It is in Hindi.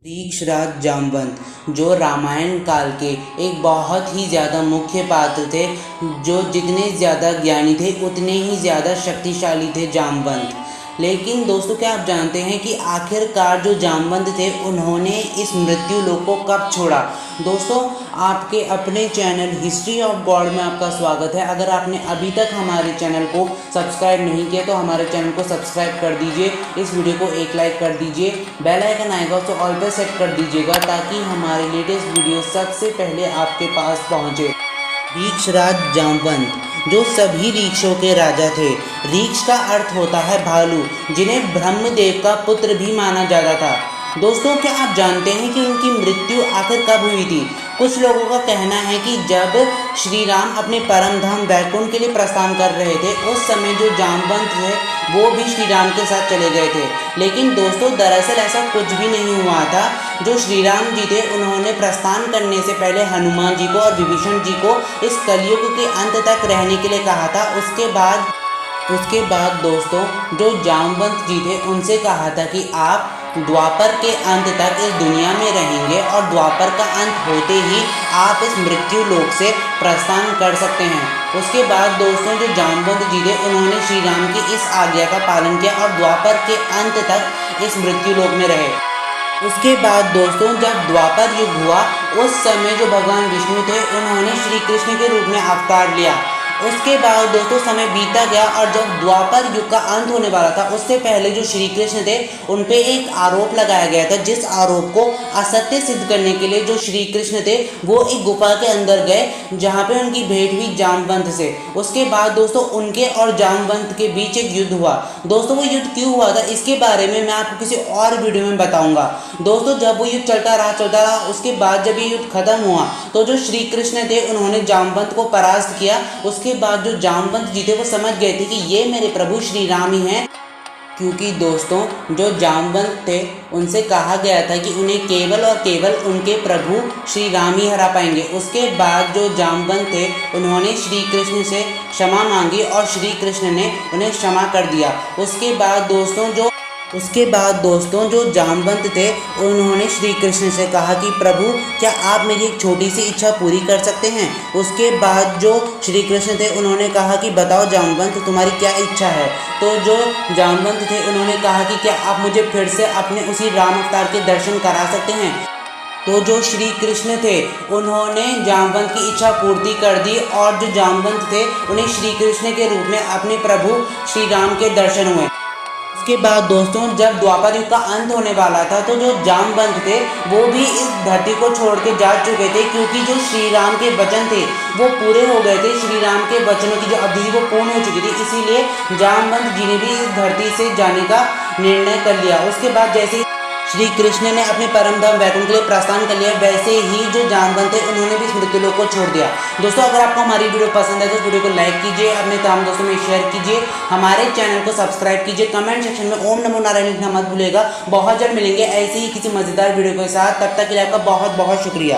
ऋक्षराज जामवंत जो रामायण काल के एक बहुत ही ज़्यादा मुख्य पात्र थे, जो जितने ज़्यादा ज्ञानी थे उतने ही ज़्यादा शक्तिशाली थे जामवंत। लेकिन दोस्तों, क्या आप जानते हैं कि आखिरकार जो जामवंत थे उन्होंने इस मृत्यु लोक को कब छोड़ा? दोस्तों, आपके अपने चैनल हिस्ट्री ऑफ गॉड में आपका स्वागत है। अगर आपने अभी तक हमारे चैनल को सब्सक्राइब नहीं किया तो हमारे चैनल को सब्सक्राइब कर दीजिए, इस वीडियो को एक लाइक कर दीजिए, बेल आइकन आएगा तो ऑल पे सेट कर दीजिएगा ताकि हमारे लेटेस्ट वीडियो सबसे पहले आपके पास पहुंचे। ऋक्षराज जामवंत जो सभी ऋक्षों के राजा थे। ऋक्ष का अर्थ होता है भालू, जिन्हें ब्रह्मदेव का पुत्र भी माना जाता था। दोस्तों, क्या आप जानते हैं कि उनकी मृत्यु आखिर कब हुई थी? कुछ लोगों का कहना है कि जब श्री राम अपने परम धाम वैकुंठ के लिए प्रस्थान कर रहे थे, उस समय जो जामवंत थे वो भी श्री राम के साथ चले गए थे। लेकिन दोस्तों, दरअसल ऐसा कुछ भी नहीं हुआ था। जो श्री राम जी थे उन्होंने प्रस्थान करने से पहले हनुमान जी को और विभीषण जी को इस कलयुग के अंत तक रहने के लिए कहा था। उसके बाद दोस्तों, जो जामवंत जी थे उनसे कहा था कि आप द्वापर के अंत तक इस दुनिया में रहेंगे और द्वापर का अंत होते ही आप इस मृत्यु लोक से प्रस्थान कर सकते हैं। उसके बाद दोस्तों, जो जामवंत जी थे उन्होंने श्री राम की इस आज्ञा का पालन किया और द्वापर के अंत तक इस मृत्यु लोक में रहे। उसके बाद दोस्तों, जब द्वापर युग हुआ उस समय जो भगवान विष्णु थे उन्होंने श्री कृष्ण के रूप में अवतार लिया। उसके बाद दोस्तों समय बीता गया और जब द्वापर युग का अंत होने वाला था उससे पहले जो श्री कृष्ण थे उन पे एक आरोप लगाया गया था, जिस आरोप को असत्य सिद्ध करने के लिए जो श्री कृष्ण थे वो एक गुफा के अंदर गए जहाँ पे उनकी भेंट हुई जामवंत से। उसके बाद दोस्तों उनके और जामवंत के बीच एक युद्ध हुआ। दोस्तों, वो युद्ध क्यों हुआ था इसके बारे में मैं आपको किसी और वीडियो में बताऊंगा। दोस्तों, जब वो युद्ध चलता रहा उसके बाद जब ये युद्ध खत्म हुआ तो जो श्री कृष्ण थे उन्होंने जामवंत को परास्त किया। उसके बाद जो जामवंत जी थे वो समझ गए थे कि ये मेरे प्रभु श्री राम ही हैं, क्योंकि दोस्तों जो जामवंत थे उनसे कहा गया था कि उन्हें केवल और केवल उनके प्रभु श्री राम ही हरा पाएंगे। उसके बाद जो जामवंत थे उन्होंने श्री कृष्ण से क्षमा मांगी और श्री कृष्ण ने उन्हें क्षमा कर दिया। उसके बाद दोस्तों जो जामवंत थे उन्होंने श्री कृष्ण से कहा कि प्रभु, क्या आप मेरी एक छोटी सी इच्छा पूरी कर सकते हैं? उसके बाद जो श्री कृष्ण थे उन्होंने कहा कि बताओ जामवंत, तुम्हारी क्या इच्छा है? तो जो जामवंत थे उन्होंने कहा कि क्या आप मुझे फिर से अपने उसी राम अवतार के दर्शन करा सकते हैं? तो जो श्री कृष्ण थे उन्होंने जामवंत की इच्छा पूर्ति कर दी और जो जामवंत थे उन्हें श्री कृष्ण के रूप में अपने प्रभु श्री राम के दर्शन हुए। उसके बाद दोस्तों जब द्वापर युग का अंत होने वाला था तो जो जामवंत थे वो भी इस धरती को छोड़ के जा चुके थे, क्योंकि जो श्री राम के वचन थे वो पूरे हो गए थे। श्री राम के वचनों की जो अवधि वो पूर्ण हो चुकी थी, इसीलिए जामवंत जी ने भी इस धरती से जाने का निर्णय कर लिया। उसके बाद जैसे श्री कृष्ण ने अपने परम धाम वैकुंठ के लिए प्रस्थान कर लिया, वैसे ही जो जामवंत थे उन्होंने भी इस मृत्यु लोक को छोड़ दिया। दोस्तों, अगर आपको हमारी वीडियो पसंद है तो इस वीडियो को लाइक कीजिए, अपने तमाम दोस्तों में शेयर कीजिए, हमारे चैनल को सब्सक्राइब कीजिए, कमेंट सेक्शन में ओम नमो नारायण लिखना मत भूलिएगा। बहुत जल्द मिलेंगे ऐसे ही किसी मजेदार वीडियो के साथ, तब तक के लिए आपका बहुत बहुत शुक्रिया।